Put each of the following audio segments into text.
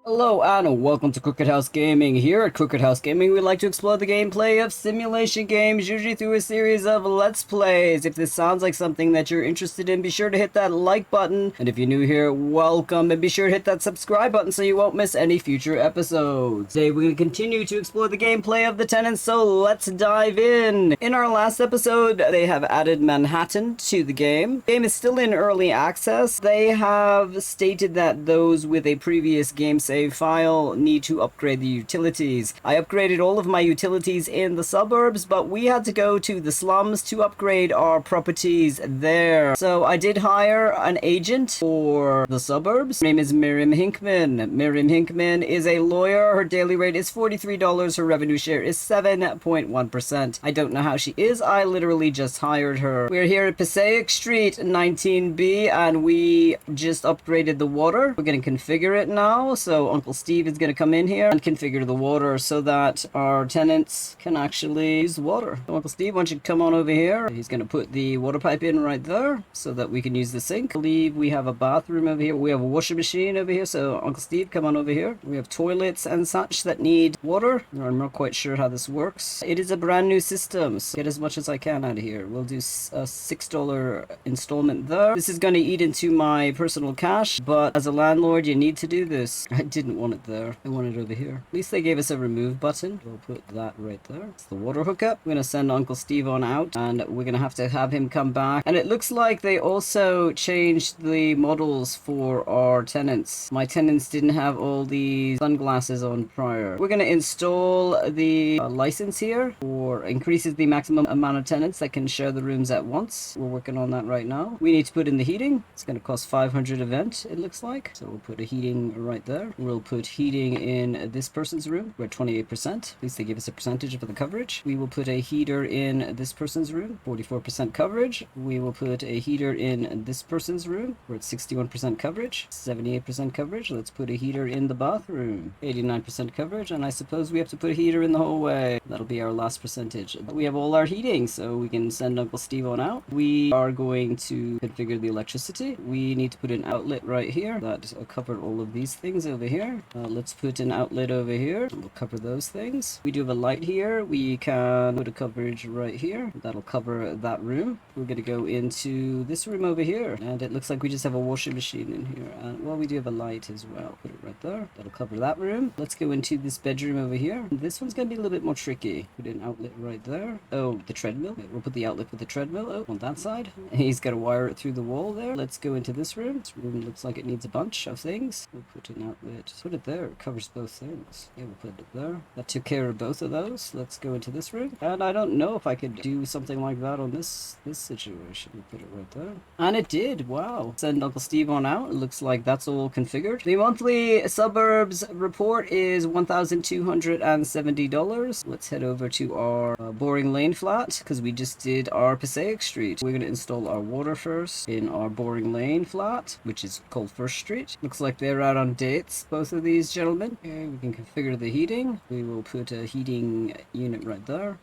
Hello and welcome to Crooked House Gaming. Here at Crooked House Gaming, we like to explore the gameplay of simulation games, usually through a series of Let's Plays. If this sounds like something that you're interested in, be sure to hit that like button. And if you're new here, welcome, and be sure to hit that subscribe button so you won't miss any future episodes. Today we're going to continue to explore the gameplay of the Tenants, so let's dive in. In our last episode, they have added Manhattan to the game. The game is still in early access. They have stated that those with a previous game save file need to upgrade the utilities. I upgraded all of my utilities in the suburbs, but we had to go to the slums to upgrade our properties there. So I did hire an agent for the suburbs. Her name is Miriam Hinkman. Miriam Hinkman is a lawyer. Her daily rate is $43. Her revenue share is 7.1%. I don't know how she is. I literally just hired her. We're here at Passaic Street 19B and we just upgraded the water. We're going to configure it now. So Uncle Steve is going to come in here and configure the water so that our tenants can actually use the water. So Uncle Steve, why don't you come on over here? He's going to put the water pipe in right there so that we can use the sink. I believe we have a bathroom over here. We have a washing machine over here. So Uncle Steve, come on over here. We have toilets and such that need water. I'm not quite sure how this works. It is a brand new system, so get as much as I can out of here. We'll do a $6 installment there. This is going to eat into my personal cash, but as a landlord, you need to do this. I didn't want it there. I want it over here. At least they gave us a remove button. We'll put that right there. It's the water hookup. We're going to send Uncle Steve on out and we're going to have him come back. And it looks like they also changed the models for our tenants. My tenants didn't have all these sunglasses on prior. We're going to install the license here for increases the maximum amount of tenants that can share the rooms at once. We're working on that right now. We need to put in the heating. It's going to cost 500 event, it looks like. So we'll put a heating right there. We'll put heating in this person's room. We're at 28%. At least they give us a percentage for the coverage. We will put a heater in this person's room. 44% coverage. We will put a heater in this person's room. We're at 61% coverage. 78% coverage. Let's put a heater in the bathroom. 89% coverage. And I suppose we have to put a heater in the hallway. That'll be our last percentage. We have all our heating, so we can send Uncle Steve on out. We are going to configure the electricity. We need to put an outlet right here. That covered all of these things over here. Let's put an outlet over here. We'll cover those things. We do have a light here. We can put a coverage right here. That'll cover that room. We're going to go into this room over here. And it looks like we just have a washing machine in here. And well, we do have a light as well. Put it right there. That'll cover that room. Let's go into this bedroom over here. This one's going to be a little bit more tricky. Put an outlet right there. Oh, the treadmill. Okay, we'll put the outlet with the treadmill. Oh, on that side. He's got to wire it through the wall there. Let's go into this room. This room looks like it needs a bunch of things. We'll put an outlet. Put it there. It covers both things. Yeah, we'll put it there. That took care of both of those. Let's go into this room. And I don't know if I could do something like that on this situation. We'll put it right there. And it did. Wow. Send Uncle Steve on out. It looks like that's all configured. The monthly suburbs report is $1,270. Let's head over to our Boring Lane flat because we just did our Passaic Street. We're going to install our water first in our Boring Lane flat, which is called First Street. Looks like they're out on dates, both of these gentlemen. Okay, we can configure the heating. We will put a heating unit right there.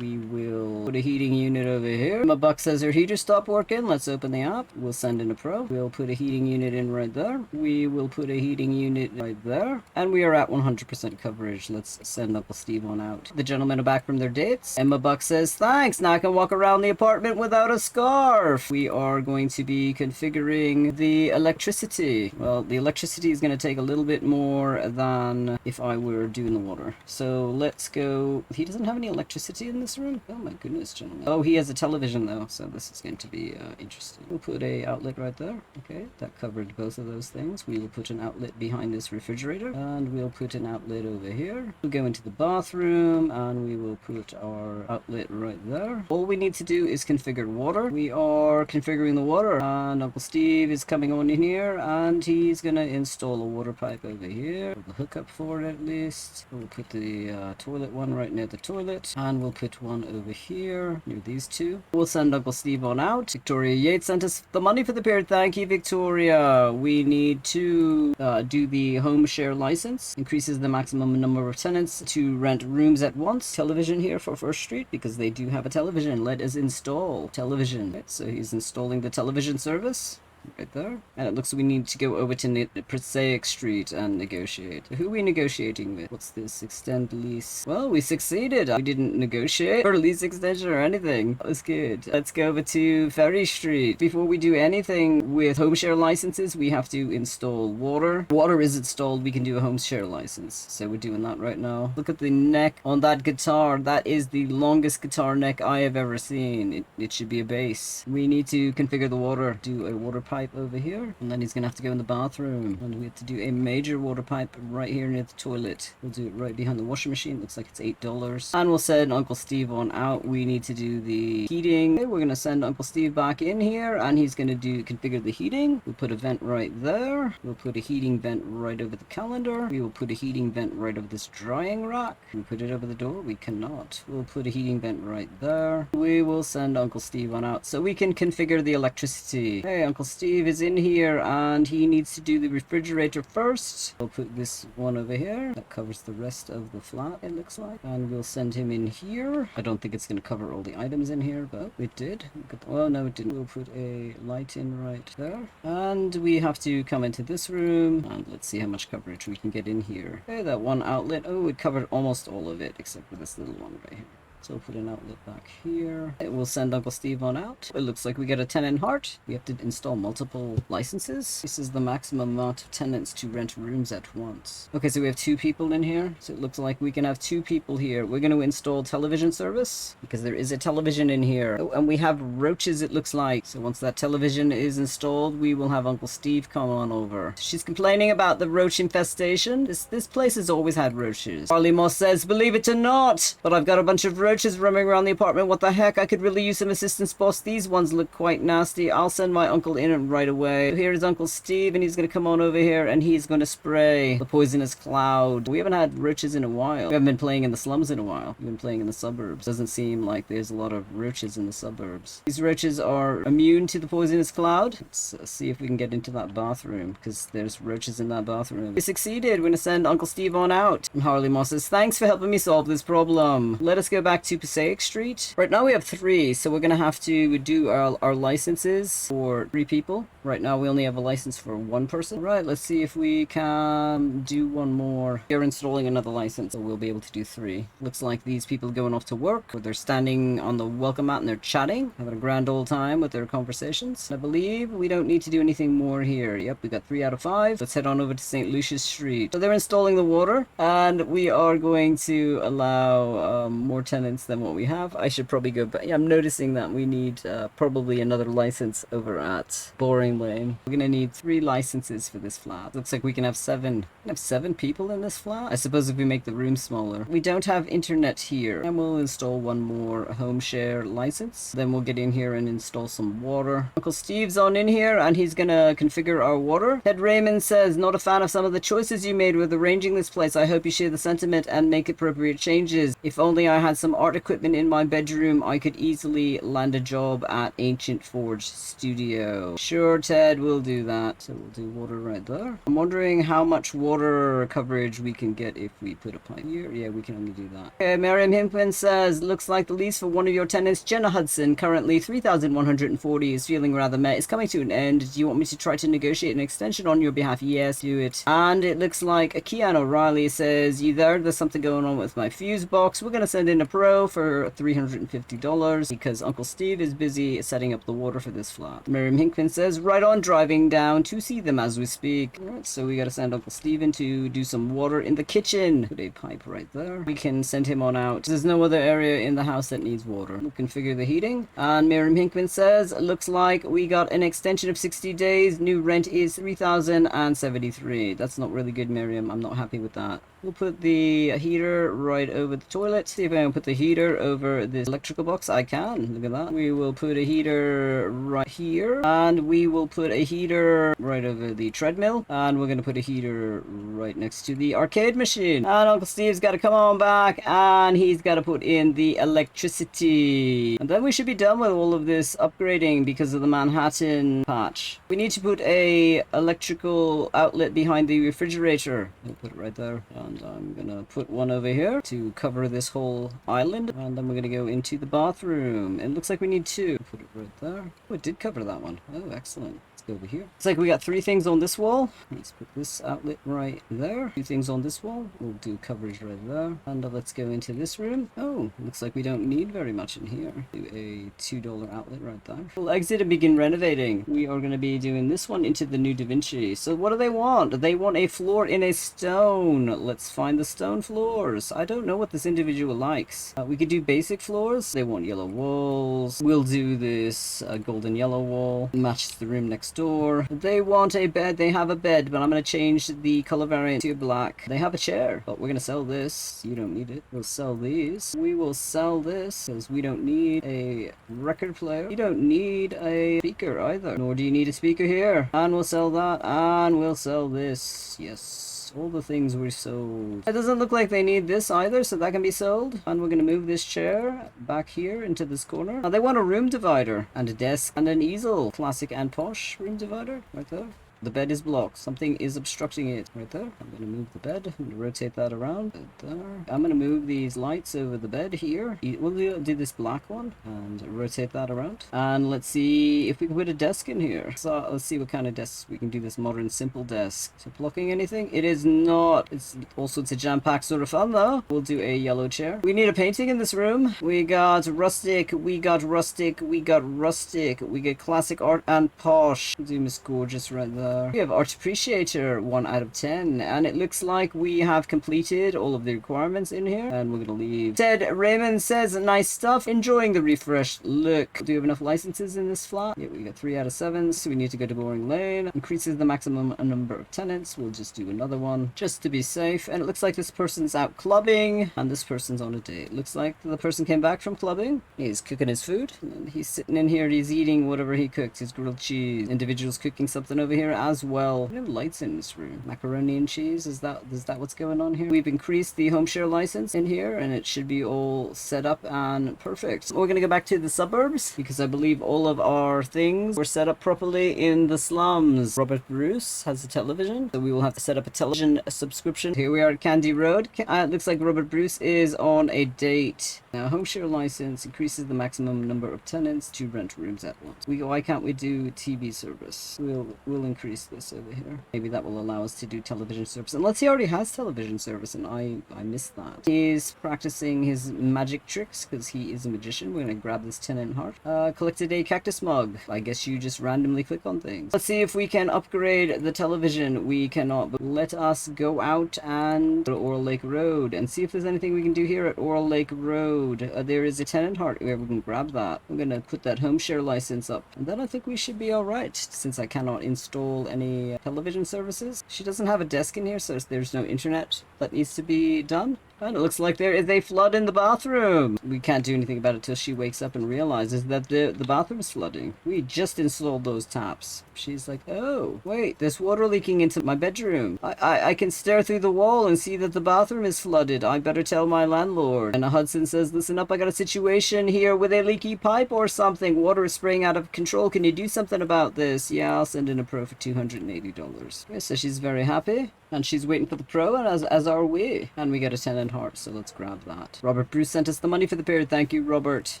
We will put a heating unit over here. My buck says her heater stopped working. Let's open the app. We'll send in a pro. We'll put a heating unit in right there. We will put a heating unit right there. And we are at 100% coverage. Let's send Uncle Steve on out. The gentlemen are back from their dates. And my buck says, thanks. Now I can walk around the apartment without a scarf. We are going to be configuring the electricity. Well, the electricity is going to take a little bit more than if I were doing the water. So let's go. He doesn't have any electricity in this room. Oh my goodness, gentlemen. Oh, he has a television though, so this is going to be interesting. We'll put a outlet right there. Okay, that covered both of those things. We will put an outlet behind this refrigerator, and we'll put an outlet over here. We'll go into the bathroom, and we will put our outlet right there. All we need to do is configure water. We are configuring the water, and Uncle Steve is coming on in here, and he's gonna install a water pipe over here. The hookup for it at least. We'll put the toilet one right near the toilet, and we'll put one over here near these two. We'll send Uncle Steve on out. Victoria Yates sent us the money for the period. Thank you, Victoria. We need to do the home share license. Increases the maximum number of tenants to rent rooms at once. Television here for First Street because they do have a television. Let us install television. Right, so he's installing the television service. right there. And it looks like we need to go over to Passaic Street and negotiate. So who are we negotiating with? What's this? Extend lease. Well, we succeeded. We didn't negotiate for a lease extension or anything. That was good. Let's go over to Ferry Street. Before we do anything with home share licenses, we have to install water. Water is installed, we can do a home share license. So we're doing that right now. Look at the neck on that guitar. That is the longest guitar neck I have ever seen. It should be a bass. We need to configure the water. Do a water pipe over here. And then he's going to have to go in the bathroom. And we have to do a major water pipe right here near the toilet. We'll do it right behind the washing machine. Looks like it's $8. And we'll send Uncle Steve on out. We need to do the heating. Okay, we're going to send Uncle Steve back in here. And he's going to configure the heating. We'll put a vent right there. We'll put a heating vent right over the calendar. We will put a heating vent right over this drying rack. Can we put it over the door? We cannot. We'll put a heating vent right there. We will send Uncle Steve on out so we can configure the electricity. Hey, Uncle Steve is in here and he needs to do the refrigerator first. We'll put this one over here. That covers the rest of the flat, it looks like. And we'll send him in here. I don't think it's going to cover all the items in here, but it did. Oh, no, it didn't. We'll put a light in right there. And we have to come into this room. And let's see how much coverage we can get in here. Okay, that one outlet. Oh, it covered almost all of it, except for this little one right here. So we'll put an outlet back here. It will send Uncle Steve on out. It looks like we get a tenant heart. We have to install multiple licenses. This is the maximum amount of tenants to rent rooms at once. Okay, so we have 2 people in here. So it looks like we can have 2 people here. We're going to install television service because there is a television in here. Oh, and we have roaches, it looks like. So once that television is installed, we will have Uncle Steve come on over. She's complaining about the roach infestation. This place has always had roaches. Harley Moss says, believe it or not, but I've got a bunch of roaches roaming around the apartment. What the heck? I could really use some assistance, boss. These ones look quite nasty. I'll send my uncle in right away. So here is Uncle Steve, and he's going to come on over here, and he's going to spray the poisonous cloud. We haven't had roaches in a while. We haven't been playing in the slums in a while. We've been playing in the suburbs. Doesn't seem like there's a lot of roaches in the suburbs. These roaches are immune to the poisonous cloud. Let's see if we can get into that bathroom, because there's roaches in that bathroom. We succeeded. We're going to send Uncle Steve on out. And Harley Moss says, thanks for helping me solve this problem. Let us go back to Passaic Street. Right now we have 3, so we're gonna have to do our licenses for 3 people. Right now we only have a license for 1 person. Right, let's see if we can do 1 more. We're installing another license, so we'll be able to do 3. Looks like these people going off to work, or they're standing on the welcome mat and they're chatting, having a grand old time with their conversations. I believe we don't need to do anything more here. Yep, we got 3 out of 5. Let's head on over to St. Lucius Street. So they're installing the water, and we are going to allow more tenants than what we have. I should probably go back. Yeah, I'm noticing that we need probably another license over at Boring Lane. We're gonna need 3 licenses for this flat. Looks like we can have 7. We can have 7 people in this flat. I suppose if we make the room smaller. We don't have internet here, and we'll install 1 more home share license. Then we'll get in here and install some water. Uncle Steve's on in here, and he's gonna configure our water. Ted Raymond says, not a fan of some of the choices you made with arranging this place. I hope you share the sentiment and make appropriate changes. If only I had some art equipment in my bedroom, I could easily land a job at Ancient Forge Studio. Sure, Ted, we'll do that. So we'll do water right there. I'm wondering how much water coverage we can get if we put a pipe here. Yeah, we can only do that. Okay, Miriam Hinkman says, looks like the lease for one of your tenants, Jenna Hudson, currently 3,140, is feeling rather met. It's coming to an end. Do you want me to try to negotiate an extension on your behalf? Yes, do it. And it looks like Keanu O'Reilly says, you there? There's something going on with my fuse box. We're going to send in a pro for $350 because Uncle Steve is busy setting up the water for this flat. Miriam Hinkman says, right on, driving down to see them as we speak. Alright, so we gotta send Uncle Steven to do some water in the kitchen. Put a pipe right there. We can send him on out. There's no other area in the house that needs water. We'll configure the heating. And Miriam Hinkman says, looks like we got an extension of 60 days. New rent is $3,073. That's not really good, Miriam. I'm not happy with that. We'll put the heater right over the toilet. See if I can put the heater over this electrical box. I can. Look at that. We will put a heater right here. And we will put a heater right over the treadmill. And we're going to put a heater right next to the arcade machine. And Uncle Steve's got to come on back. And he's got to put in the electricity. And then we should be done with all of this upgrading because of the Manhattan patch. We need to put a electrical outlet behind the refrigerator. We'll put it right there. And I'm gonna put one over here to cover this whole island, and then we're gonna go into the bathroom. It looks like we need 2. Put it right there. Oh, it did cover that one. Oh, excellent. It's go over here. It's like we got 3 things on this wall. Let's put this outlet right there. 2 things on this wall. We'll do coverage right there. And let's go into this room. Oh, looks like we don't need very much in here. Do a $2 outlet right there. We'll exit and begin renovating. We are going to be doing this one into the new Da Vinci. So what do they want? They want a floor in a stone. Let's find the stone floors. I don't know what this individual likes. We could do basic floors. They want yellow walls. We'll do this golden yellow wall. Matches the room next door. They want a bed. They have a bed, but I'm going to change the color variant to black. They have a chair, but we're going to sell this. You don't need it. We'll sell these. We will sell this because we don't need a record player. You don't need a speaker either, nor do you need a speaker here. And we'll sell that, and we'll sell this. Yes, all the things were sold. It doesn't look like they need this either, so that can be sold. And we're going to move this chair back here into this corner. Now they want a room divider and a desk and an easel. Classic and posh room divider right there. The bed is blocked. Something is obstructing it right there. I'm going to move the bed. I'm going to rotate that around. There. I'm going to move these lights over the bed here. We'll do this black one and rotate that around. And let's see if we can put a desk in here. So let's see what kind of desk we can do. This modern simple desk. So blocking anything? It is not. It's all sorts of jam-packed sort of fun though. We'll do a yellow chair. We need a painting in this room. We got rustic. We got rustic. We got rustic. We get classic art and posh. We'll do Miss Gorgeous right there. We have Art Appreciator 1 out of 10, and it looks like we have completed all of the requirements in here, and we're gonna leave. Ted Raymond says, nice stuff, enjoying the refreshed look. Do we have enough licenses in this flat? Yeah, we got 3 out of 7, so we need to go to Boring Lane. Increases the maximum number of tenants. We'll just do another one just to be safe. And it looks like this person's out clubbing, and this person's on a date. Looks like the person came back from clubbing. He's cooking his food, and he's sitting in here, he's eating whatever he cooked, his grilled cheese. Individual's cooking something over here as well. We have lights in this room. Macaroni and cheese. Is that what's going on here? We've increased the home share license in here, and it should be all set up and perfect. We're gonna go back to the suburbs because I believe all of our things were set up properly in the slums. Robert Bruce has a television, so we will have to set up a television subscription. Here we are at Candy Road. It looks like Robert Bruce is on a date. Now, home share license increases the maximum number of tenants to rent rooms at once. Why can't we do TV service? We'll increase this over here. Maybe that will allow us to do television service. Unless he already has television service and I missed that. He's practicing his magic tricks because he is a magician. We're gonna grab this tenant heart. Collected a cactus mug. I guess you just randomly click on things. Let's see if we can upgrade the television. We cannot, but let us go out and go to Oral Lake Road and see if there's anything we can do here at Oral Lake Road. There is a tenant heart where we can grab that. I'm gonna put that home share license up, and then I think we should be alright since I cannot install any television services. She doesn't have a desk in here, so there's no internet that needs to be done. And it looks like there is a flood in the bathroom. We can't do anything about it till she wakes up and realizes that the bathroom is flooding. We just installed those taps. She's like, oh, wait, there's water leaking into my bedroom. I can stare through the wall and see that the bathroom is flooded. I better tell my landlord. And Hudson says, listen up, I got a situation here with a leaky pipe or something. Water is spraying out of control. Can you do something about this? Yeah, I'll send in a pro for $280. Yeah, so she's very happy. And she's waiting for the pro, and as are we. And we get a tenant heart, so let's grab that. Robert Bruce sent us the money for the period. Thank you, Robert.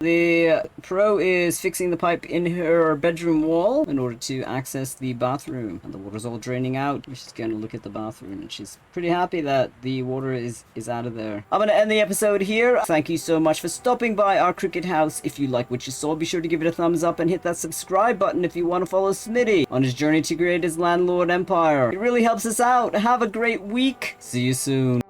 The pro is fixing the pipe in her bedroom wall in order to access the bathroom. And the water's all draining out. She's going to look at the bathroom, and she's pretty happy that the water is out of there. I'm going to end the episode here. Thank you so much for stopping by our cricket house. If you like what you saw, be sure to give it a thumbs up and hit that subscribe button if you want to follow Smitty on his journey to create his landlord empire. It really helps us out. Have a great week. See you soon.